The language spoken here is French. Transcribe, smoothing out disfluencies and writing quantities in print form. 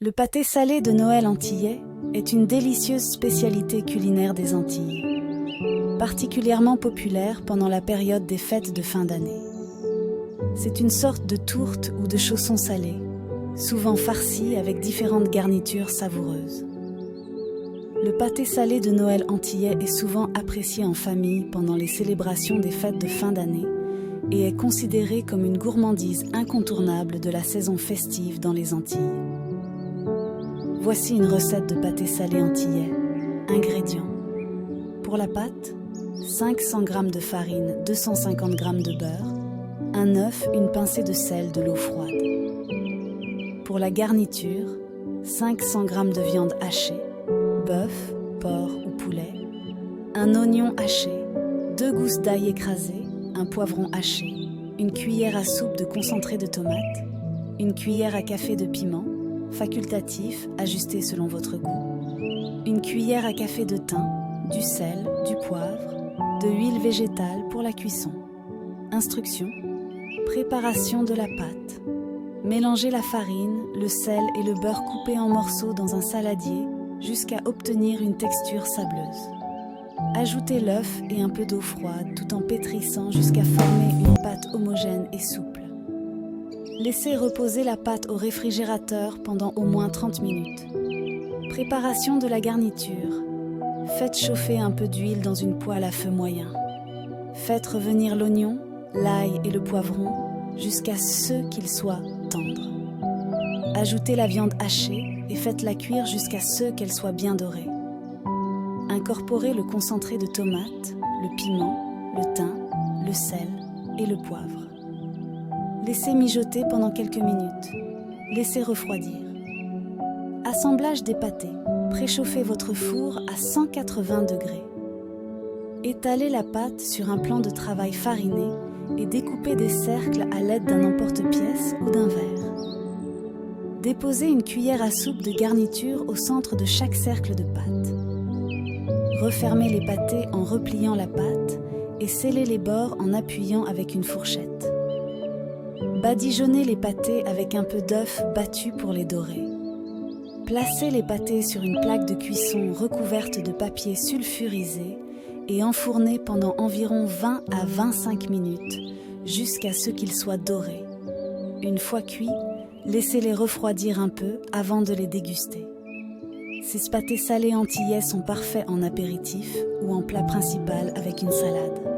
Le pâté salé de Noël antillais est une délicieuse spécialité culinaire des Antilles, particulièrement populaire pendant la période des fêtes de fin d'année. C'est une sorte de tourte ou de chausson salé, souvent farci avec différentes garnitures savoureuses. Le pâté salé de Noël antillais est souvent apprécié en famille pendant les célébrations des fêtes de fin d'année et est considéré comme une gourmandise incontournable de la saison festive dans les Antilles. Voici une recette de pâté salé antillais. Ingrédients. Pour la pâte, 500 g de farine, 250 g de beurre, un œuf, une pincée de sel, de l'eau froide. Pour la garniture, 500 g de viande hachée, bœuf, porc ou poulet, un oignon haché, 2 gousses d'ail écrasées, un poivron haché, une cuillère à soupe de concentré de tomate, une cuillère à café de piment, facultatif, ajusté selon votre goût, une cuillère à café de thym, du sel, du poivre, de l'huile végétale pour la cuisson. Instructions. Préparation de la pâte. Mélangez la farine, le sel et le beurre coupés en morceaux dans un saladier jusqu'à obtenir une texture sableuse. Ajoutez l'œuf et un peu d'eau froide tout en pétrissant jusqu'à former une pâte homogène et souple. Laissez reposer la pâte au réfrigérateur pendant au moins 30 minutes. Préparation de la garniture. Faites chauffer un peu d'huile dans une poêle à feu moyen. Faites revenir l'oignon, l'ail et le poivron jusqu'à ce qu'ils soient tendres. Ajoutez la viande hachée et faites-la cuire jusqu'à ce qu'elle soit bien dorée. Incorporez le concentré de tomate, le piment, le thym, le sel et le poivre. Laissez mijoter pendant quelques minutes. Laissez refroidir. Assemblage des pâtés. Préchauffez votre four à 180 degrés. Étalez la pâte sur un plan de travail fariné et découpez des cercles à l'aide d'un emporte-pièce ou d'un verre. Déposez une cuillère à soupe de garniture au centre de chaque cercle de pâte. Refermez les pâtés en repliant la pâte et scellez les bords en appuyant avec une fourchette. Badigeonnez les pâtés avec un peu d'œuf battu pour les dorer. Placez les pâtés sur une plaque de cuisson recouverte de papier sulfurisé et enfournez pendant environ 20 à 25 minutes jusqu'à ce qu'ils soient dorés. Une fois cuits, laissez-les refroidir un peu avant de les déguster. Ces pâtés salés antillais sont parfaits en apéritif ou en plat principal avec une salade.